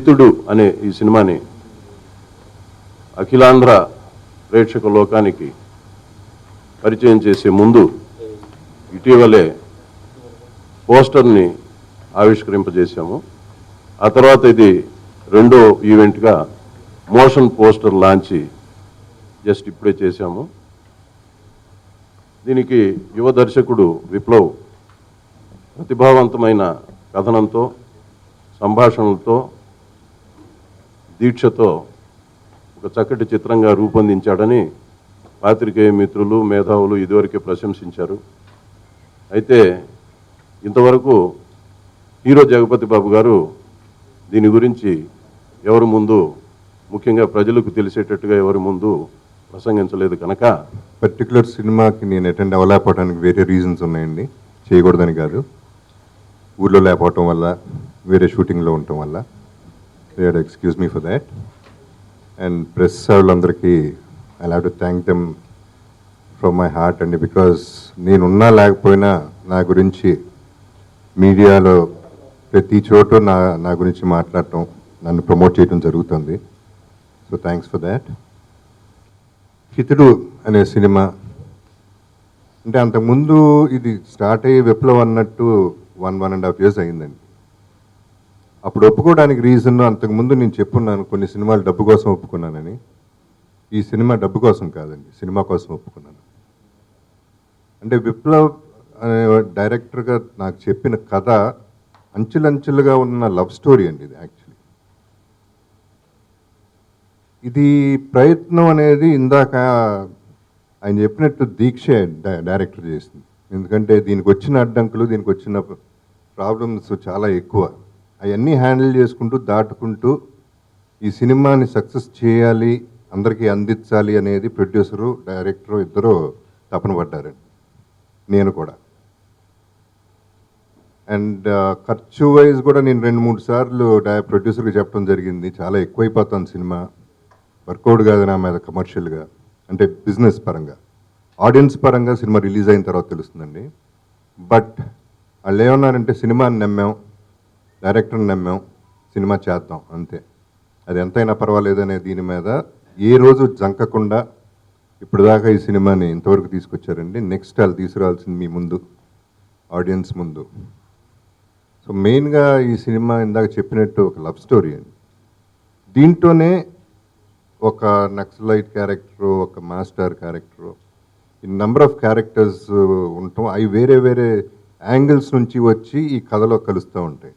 హితుడు అనే ఈ సినిమాని అఖిలాంధ్ర ప్రేక్షక లోకానికి పరిచయం చేసే ముందు ఇటీవలే పోస్టర్ని ఆవిష్కరింపజేశాము. ఆ తర్వాత ఇది రెండో ఈవెంట్గా మోషన్ పోస్టర్ లాంచి జస్ట్ ఇప్పుడే చేశాము. దీనికి యువ దర్శకుడు విప్లవ్ ప్రతిభావంతమైన కథనంతో, సంభాషణలతో, దీక్షతో ఒక చక్కటి చిత్రంగా రూపొందించాడని పాత్రికేయ మిత్రులు, మేధావులు ఇదివరకే ప్రశంసించారు. అయితే ఇంతవరకు హీరో జగపతి బాబు గారు దీని గురించి ఎవరి ముందు, ముఖ్యంగా ప్రజలకు తెలిసేటట్టుగా ఎవరి ముందు ప్రసంగించలేదు కనుక పర్టికులర్ సినిమాకి నేను అటెండ్ అవ్వలేకపోవడానికి వేరే రీజన్స్ ఉన్నాయండి, చేయకూడదని కాదు. ఊళ్ళో లేకపోవటం వల్ల, వేరే షూటింగ్లో ఉండటం వల్ల. They had excuse me for that. And press వాళ్ళందరికీ I have to thank them from my heart అండి. బికాజ్ నేనున్నా లేకపోయినా నా గురించి మీడియాలో ప్రతి చోట నా గురించి మాట్లాడటం, నన్ను ప్రమోట్ చేయడం జరుగుతుంది. So thanks for that. Hithudu అనే సినిమా అంటే అంతకుముందు ఇది స్టార్ట్ అయ్యే విప్లవ్ అన్నట్టు 1.5 years అయిందండి. అప్పుడు ఒప్పుకోవడానికి రీజన్, అంతకుముందు నేను చెప్పున్నాను కొన్ని సినిమాలు డబ్బు కోసం ఒప్పుకున్నానని. ఈ సినిమా డబ్బు కోసం కాదండి, సినిమా కోసం ఒప్పుకున్నాను. అంటే విప్లవ్ అనే డైరెక్టర్గా నాకు చెప్పిన కథ అంచులంచులుగా ఉన్న లవ్ స్టోరీ అండి ఇది. యాక్చువల్లీ ఇది ప్రయత్నం అనేది ఇందాక ఆయన చెప్పినట్టు దీక్ష డైరెక్టర్ చేసింది. ఎందుకంటే దీనికి వచ్చిన అడ్డంకులు, దీనికి వచ్చిన ప్రాబ్లమ్స్ చాలా ఎక్కువ. అవన్నీ హ్యాండిల్ చేసుకుంటూ, దాటుకుంటూ ఈ సినిమాని సక్సెస్ చేయాలి, అందరికీ అందించాలి అనేది ప్రొడ్యూసరు, డైరెక్టరు ఇద్దరు తపన పడ్డారండి, నేను కూడా. అండ్ ఖర్చు వైజ్ కూడా నేను 2-3 సార్లు ప్రొడ్యూసర్కి చెప్పడం జరిగింది, చాలా ఎక్కువైపోతుంది సినిమా, వర్కౌట్ కాదు నా మీద కమర్షియల్గా, అంటే బిజినెస్ పరంగా. ఆడియన్స్ పరంగా సినిమా రిలీజ్ అయిన తర్వాత తెలుస్తుందండి. బట్ వాళ్ళు ఏమన్నారంటే సినిమాని నమ్మాం, డైరెక్టర్ని నమ్మాం, సినిమా చేద్దాం అంతే, అది ఎంతైనా పర్వాలేదు అనే దీని మీద ఏ రోజు జంకకుండా ఇప్పుడు దాకా ఈ సినిమాని ఇంతవరకు తీసుకొచ్చారండి. నెక్స్ట్ వాళ్ళు తీసుకురావాల్సింది మీ ముందు, ఆడియన్స్ ముందు. సో మెయిన్గా ఈ సినిమా ఇందాక చెప్పినట్టు ఒక లవ్ స్టోరీ అండి. దీంట్లోనే ఒక నక్సలైట్ క్యారెక్టరు, ఒక మాస్టర్ క్యారెక్టరు, ఈ నెంబర్ ఆఫ్ క్యారెక్టర్స్ ఉంటాం. అవి వేరే వేరే యాంగిల్స్ నుంచి వచ్చి ఈ కథలో కలుస్తూ ఉంటాయి.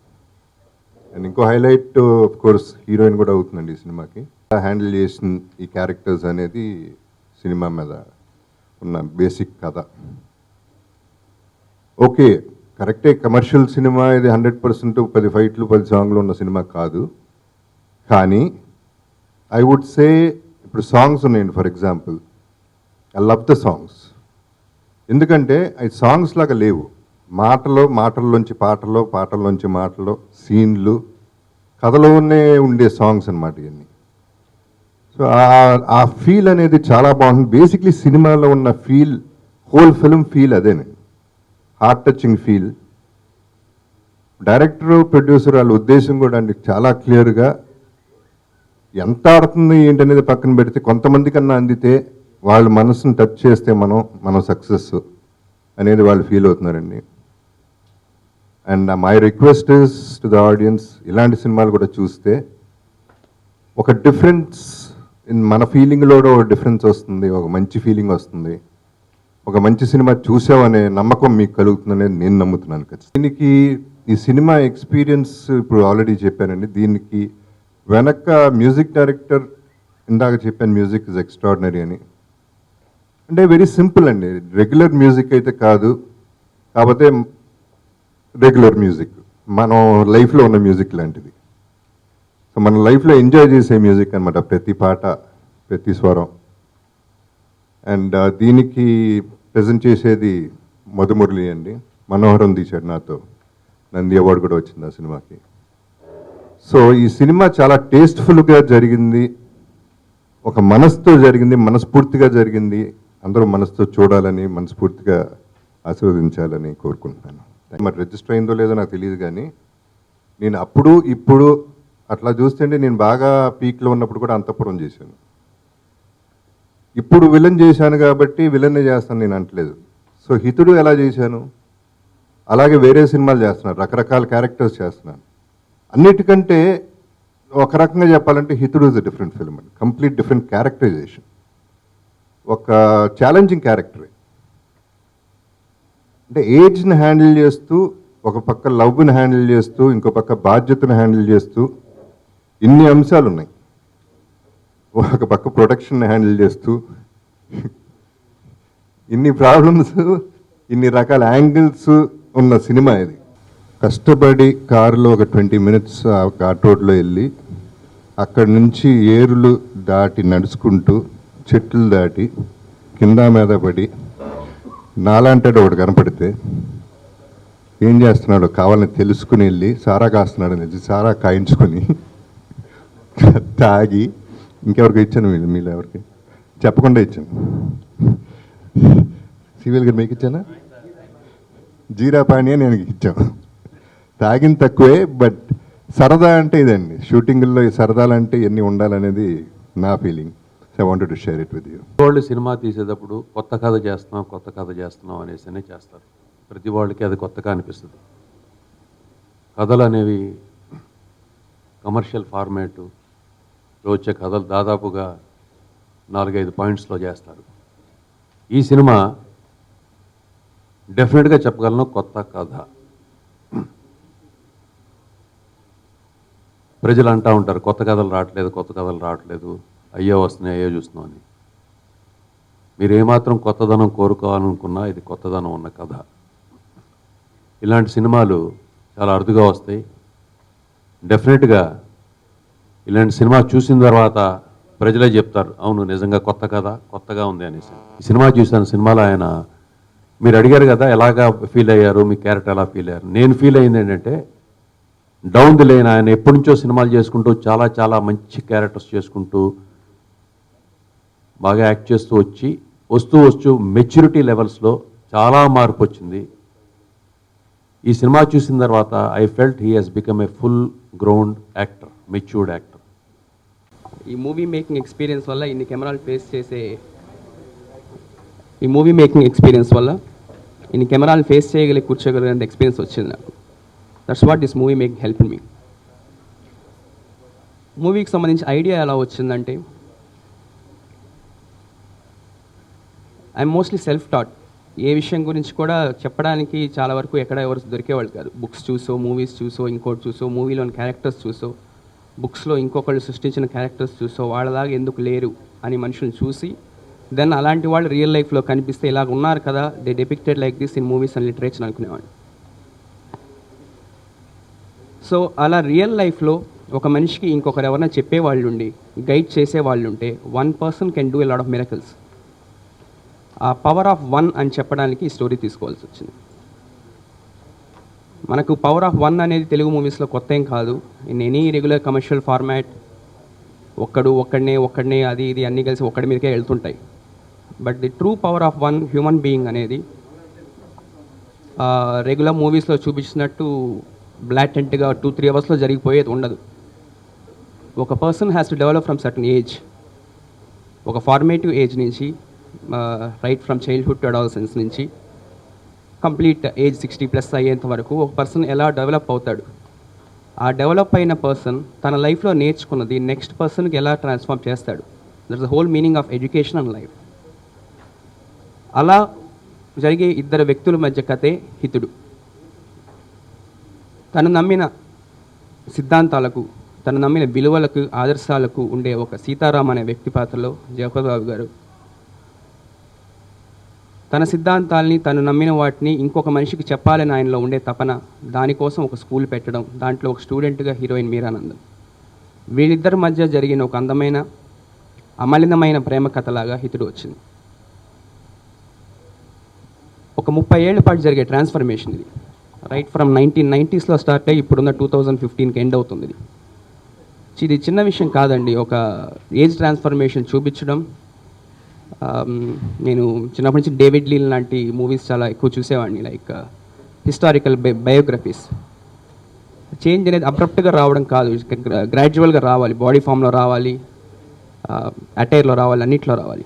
అండ్ ఇంకో హైలైట్ ఆఫ్ కోర్స్ హీరోయిన్ కూడా అవుతుందండి ఈ సినిమాకి. హ్యాండిల్ చేసిన ఈ క్యారెక్టర్స్ అనేది సినిమా మీద ఉన్న బేసిక్ కథ. ఓకే, కరెక్టే, కమర్షియల్ సినిమా ఇది 100% 10 ఫైట్లు 10 సాంగ్లు ఉన్న సినిమా కాదు. కానీ ఐ వుడ్ సే ఇప్పుడు సాంగ్స్ ఉన్నాయండి, for example I love the songs. ఎందుకంటే అవి సాంగ్స్ లాగా లేవు, మాటల్లోంచి పాటలు, పాటల్లోంచి మాటలు, సీన్లు, కథలోనే ఉండే సాంగ్స్ అన్నమాట ఇవన్నీ. సో ఆ ఫీల్ అనేది చాలా బాగుంది. బేసిక్లీ సినిమాలో ఉన్న ఫీల్, హోల్ ఫిల్మ్ ఫీల్ అదేనండి, heart touching feel. Director, producer వాళ్ళ ఉద్దేశం కూడా అండి చాలా క్లియర్గా, ఎంత ఆడుతుంది ఏంటనేది పక్కన పెడితే కొంతమంది కన్నా అందితే, వాళ్ళ మనసును టచ్ చేస్తే మనం సక్సెస్ అనేది వాళ్ళు ఫీల్ అవుతున్నారండి. And my request is to the audience, ఇలాంటి సినిమాలు కూడా చూస్తే ఒక డిఫరెన్స్ మన ఫీలింగ్లో ఒక డిఫరెన్స్ వస్తుంది, ఒక మంచి ఫీలింగ్ వస్తుంది, ఒక మంచి సినిమా చూసామనే నమ్మకం మీకు కలుగుతుందనేది నేను నమ్ముతున్నాను. దీనికి ఈ సినిమా ఎక్స్పీరియన్స్ ఇప్పుడు ఆల్రెడీ చెప్పానండి. దీనికి వెనక మ్యూజిక్ డైరెక్టర్, ఇందాక చెప్పాను మ్యూజిక్ ఇస్ ఎక్స్ట్రాడినరీ అని. అంటే వెరీ సింపుల్ అండి, రెగ్యులర్ మ్యూజిక్ అయితే కాదు, కాకపోతే రెగ్యులర్ మ్యూజిక్ మనం లైఫ్లో ఉన్న మ్యూజిక్ లాంటిది. సో మన లైఫ్లో ఎంజాయ్ చేసే మ్యూజిక్ అనమాట, ప్రతి పాట, ప్రతి స్వరం. అండ్ దీనికి ప్రజెంట్ చేసేది మధుమురళి అండి, మనోహరం తీశాడు నాతో, నంది అవార్డు కూడా వచ్చింది ఆ సినిమాకి. సో ఈ సినిమా చాలా టేస్ట్ఫుల్గా జరిగింది, ఒక మనసుతో జరిగింది, మనస్ఫూర్తిగా జరిగింది. అందరూ మనసుతో చూడాలని, మనస్ఫూర్తిగా ఆశీర్వదించాలని కోరుకుంటున్నాను. మరి రిజిస్టర్ అయిందో లేదో నాకు తెలియదు, కానీ నేను అప్పుడు ఇప్పుడు అట్లా చూస్తుంటే నేను బాగా పీక్లో ఉన్నప్పుడు కూడా అంతఃపురం చేశాను. ఇప్పుడు విలన్ చేశాను కాబట్టి విలన్నే చేస్తాను నేను అంటలేదు. సో హితుడు ఎలా చేశాను, అలాగే వేరే సినిమాలు చేస్తున్నాను, రకరకాల క్యారెక్టర్స్ చేస్తున్నాను. అన్నిటికంటే ఒక రకంగా చెప్పాలంటే హితుడు ఇస్ అ డిఫరెంట్ ఫిల్మ్ అండి, కంప్లీట్ డిఫరెంట్ క్యారెక్టరైజేషన్. ఒక ఛాలెంజింగ్ క్యారెక్టరే. అంటే ఏజ్ని హ్యాండిల్ చేస్తూ, ఒక పక్క లవ్ని హ్యాండిల్ చేస్తూ, ఇంకో పక్క బాధ్యతను హ్యాండిల్ చేస్తూ ఇన్ని అంశాలు ఉన్నాయి. ఒక పక్క ప్రొటెక్షన్ హ్యాండిల్ చేస్తూ ఇన్ని ప్రాబ్లమ్స్, ఇన్ని రకాల యాంగిల్స్ ఉన్న సినిమా ఇది. కష్టపడి కారులో ఒక 20 minutes ఆ ఘాట్ రోడ్లో వెళ్ళి అక్కడి నుంచి ఏరులు దాటి నడుచుకుంటూ చెట్లు దాటి కింద మీద పడి నాలాంటాడు ఒకటి కనపడితే ఏం చేస్తున్నాడో కావాలని తెలుసుకుని వెళ్ళి సారా కాస్తున్నాడు అని సారా కాయించుకొని తాగి ఇంకెవరికి ఇచ్చాను, మీరు ఎవరికి చెప్పకుండా ఇచ్చాను. సివిల్ గారు మీకు ఇచ్చానా? జీరా పానీయా నేను ఇచ్చాను. తాగిన తక్కువే, బట్ సరదా అంటే ఇదండి. షూటింగ్లో ఈ సరదాలు అంటే ఎన్ని ఉండాలనేది నా feeling. So I wanted to share it with you. వాళ్ళు సినిమా తీసేటప్పుడు కొత్త కథ చేస్తున్నాం అనేసి చేస్తారు. ప్రతి వాళ్ళకి అది కొత్తగా అనిపిస్తుంది. కథలు అనేవి కమర్షియల్ ఫార్మాటు వచ్చే కథలు దాదాపుగా 4-5 పాయింట్స్లో చేస్తారు. ఈ సినిమా డెఫినెట్గా చెప్పగలను కొత్త కథ. ప్రజలు అంటూ ఉంటారు కొత్త కథలు రావట్లేదు, అయ్యో వస్తున్నాయి, అయ్యో చూస్తున్నాం అని. మీరు ఏమాత్రం కొత్తదనం కోరుకోవాలనుకున్నా ఇది కొత్తదనం ఉన్న కథ. ఇలాంటి సినిమాలు చాలా అరుదుగా వస్తాయి. డెఫినెట్గా ఇలాంటి సినిమా చూసిన తర్వాత ప్రజలే చెప్తారు, అవును నిజంగా కొత్త కథ, కొత్తగా ఉంది అనేసి. ఈ సినిమా చూసాను. సినిమాలో ఆయన, మీరు అడిగారు కదా ఎలాగా ఫీల్ అయ్యారు, మీ క్యారెక్టర్ ఎలా ఫీల్ అయ్యారు. నేను ఫీల్ అయింది ఏంటంటే డౌన్ ది లైన్ ఆయన ఎప్పటి నుంచో సినిమాలు చేసుకుంటూ చాలా చాలా మంచి క్యారెక్టర్స్ చేసుకుంటూ బాగా యాక్ట్ చేస్తూ వస్తూ మెచ్యూరిటీ లెవెల్స్లో చాలా మార్పు వచ్చింది. ఈ సినిమా చూసిన తర్వాత I felt he has become a full grown actor, matured actor. ఈ మూవీ మేకింగ్ ఎక్స్పీరియన్స్ వల్ల ఇన్ని కెమెరాలు ఫేస్ చేయగలిగి కూర్చోగలిగినంత ఎక్స్పీరియన్స్ వచ్చింది నాకు. That's what this movie making help me. మూవీకి సంబంధించి ఐడియా ఎలా వచ్చిందంటే, ఐఎమ్ మోస్ట్లీ సెల్ఫ్ టాట్. ఏ విషయం గురించి కూడా చెప్పడానికి చాలా వరకు ఎవరు దొరికేవాళ్ళు కాదు. బుక్స్ చూసో, మూవీస్ చూసో, ఇంకోటి చూసో, మూవీలోని క్యారెక్టర్స్ చూసో, బుక్స్లో ఇంకొకళ్ళు సృష్టించిన క్యారెక్టర్స్ చూసో, వాళ్ళలాగా ఎందుకు లేరు అని మనుషులు చూసి, దెన్ అలాంటి వాళ్ళు రియల్ లైఫ్లో కనిపిస్తే ఇలాగ ఉన్నారు కదా, they depicted like this in movies and literature అనుకునేవాడు. సో అలా రియల్ లైఫ్లో ఒక మనిషికి ఇంకొకరు ఎవరైనా చెప్పేవాళ్ళు ఉండి, గైడ్ చేసేవాళ్ళు ఉంటే, 1 person can do a lot of miracles. ఆ పవర్ ఆఫ్ 1 అని చెప్పడానికి ఈ స్టోరీ తీసుకోవాల్సి వచ్చింది. మనకు పవర్ ఆఫ్ 1 అనేది తెలుగు మూవీస్లో కొత్త ఏం కాదు. In any regular commercial format ఒక్కడనే అది ఇది అన్నీ కలిసి ఒక్కడి మీదకే వెళ్తుంటాయి. But the true power of 1 human being అనేది రెగ్యులర్ మూవీస్లో చూపించినట్టు బ్లాటెంట్గా 2-3 అవర్స్లో జరిగిపోయేది ఉండదు. ఒక person has to develop from certain age, ఒక ఫార్మేటివ్ ఏజ్ నుంచి, right from childhood to adolescence నుంచి కంప్లీట్ ఏజ్ 60+ అయ్యేంత వరకు ఒక పర్సన్ ఎలా డెవలప్ అవుతాడు. ఆ డెవలప్ అయిన పర్సన్ తన లైఫ్లో నేర్చుకున్నది నెక్స్ట్ పర్సన్కి ఎలా ట్రాన్స్ఫార్మ్ చేస్తాడు. That's the whole meaning of education and life. అలా జరిగే 2 వ్యక్తుల మధ్య కథే హితుడు. తను నమ్మిన సిద్ధాంతాలకు, తను నమ్మిన విలువలకు, ఆదర్శాలకు ఉండే ఒక సీతారాం అనే వ్యక్తి పాత్రలో జగపతి బాబు గారు తన సిద్ధాంతాల్ని, తను నమ్మిన వాటిని ఇంకొక మనిషికి చెప్పాలని ఆయనలో ఉండే తపన, దానికోసం ఒక స్కూల్ పెట్టడం, దాంట్లో ఒక స్టూడెంట్గా హీరోయిన్ మీరానందం. వీళ్ళిద్దరి మధ్య జరిగిన ఒక అందమైన అమలినమైన ప్రేమ కథలాగా హితుడు వచ్చింది. ఒక 30 ఏళ్ల పాటు జరిగే ట్రాన్స్ఫర్మేషన్ ఇది. రైట్ ఫ్రమ్ 1990sలో స్టార్ట్ అయ్యి ఇప్పుడున్న 2015కి ఎండ్ అవుతుంది. ఇది చిన్న విషయం కాదండి. ఒక ఏజ్ ట్రాన్స్ఫర్మేషన్ చూపించడం. నేను చిన్నప్పటి నుంచి డేవిడ్ లీన్ లాంటి మూవీస్ చాలా ఎక్కువ చూసేవాడిని, లైక్ హిస్టారికల్ బయోగ్రఫీస్. చేంజ్ అనేది అబ్రప్ట్గా రావడం కాదు, గ్రాడ్యువల్గా రావాలి. బాడీ ఫామ్లో రావాలి, అటైర్లో రావాలి, అన్నిట్లో రావాలి.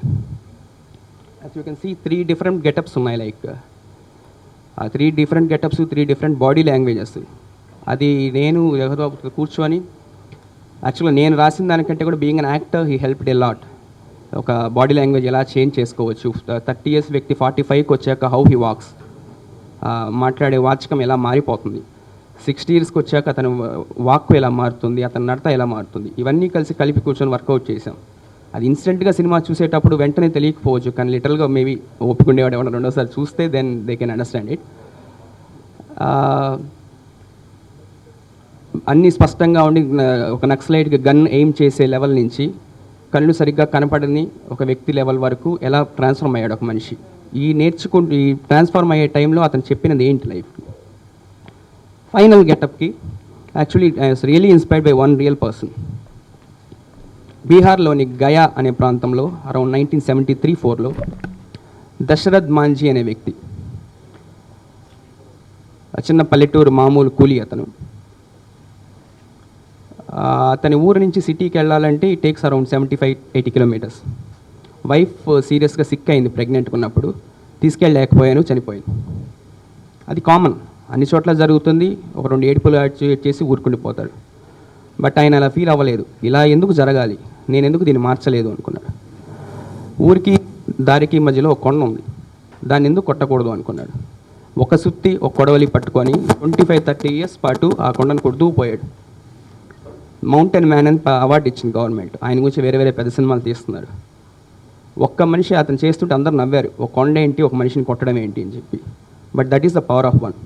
As you can see 3 different getups ఉన్నాయి. లైక్ ఆ 3 different getups, 3 different body languages. అది నేను జగద్బాబు కూర్చొని యాక్చువల్గా నేను రాసిన దానికంటే కూడా being an actor he helped a lot. ఒక బాడీ లాంగ్వేజ్ ఎలా చేంజ్ చేసుకోవచ్చు, 30 years వ్యక్తి 45కి వచ్చాక హౌ హీ వాక్స్, మాట్లాడే వాచకం ఎలా మారిపోతుంది, 60 yearsకి వచ్చాక అతను వాక్కు ఎలా మారుతుంది, అతని నడత ఎలా మారుతుంది, ఇవన్నీ కలిపి కూర్చొని వర్కౌట్ చేసాం. అది ఇన్స్టెంట్గా సినిమా చూసేటప్పుడు వెంటనే తెలియకపోవచ్చు, కానీ లిటరల్గా మేబీ ఒప్పుకుండేవాడు ఏమన్నా రెండోసారి చూస్తే then they can understand it. అన్నీ స్పష్టంగా ఉండి ఒక నక్సలైట్కి గన్ ఎయిమ్ చేసే లెవెల్ నుంచి కళ్ళు సరిగ్గా కనపడని ఒక వ్యక్తి లెవెల్ వరకు ఎలా ట్రాన్స్ఫార్మ్ అయ్యాడు ఒక మనిషి. ఈ ట్రాన్స్ఫార్మ్ అయ్యే టైంలో అతను చెప్పినది ఏంటి లైఫ్. ఫైనల్ గెటప్కి actually I was really inspired by one real person. బీహార్లోని గయా అనే ప్రాంతంలో అరౌండ్ 1973-4లో దశరథ్ మాంఝీ అనే వ్యక్తి, చిన్న పల్లెటూరు మామూలు కూలీ అతను. అతని ఊరు నుంచి సిటీకి వెళ్ళాలంటే it takes around 75-80 kilometers. Wife సీరియస్గా సిక్ అయింది ప్రెగ్నెంట్గా ఉన్నప్పుడు, తీసుకెళ్ళలేకపోయాను, చనిపోయాను. అది కామన్, అన్ని చోట్ల జరుగుతుంది. ఒక 2 ఏడుపులు చేసి ఊరుకుండిపోతాడు. బట్ ఆయన అలా ఫీల్ అవ్వలేదు. ఇలా ఎందుకు జరగాలి, నేను ఎందుకు దీన్ని మార్చలేదు అనుకున్నాడు. ఊరికి దారికి మధ్యలో ఒక కొండ ఉంది, దాన్ని ఎందుకు కొట్టకూడదు అనుకున్నాడు. ఒక సుత్తి ఒక కొడవలి పట్టుకొని 25-30 years పాటు ఆ కొండను కొడుతూ పోయాడు. మౌంటైన్ మ్యాన్ అని అవార్డు ఇచ్చింది గవర్నమెంట్. ఆయన గురించి వేరే వేరే పెద్ద సినిమాలు తీస్తున్నారు. ఒక్క మనిషి అతను చేస్తుంటే అందరూ నవ్వారు, ఒక కొండ ఏంటి ఒక మనిషిని కొట్టడం ఏంటి అని చెప్పి. But that is the power of one.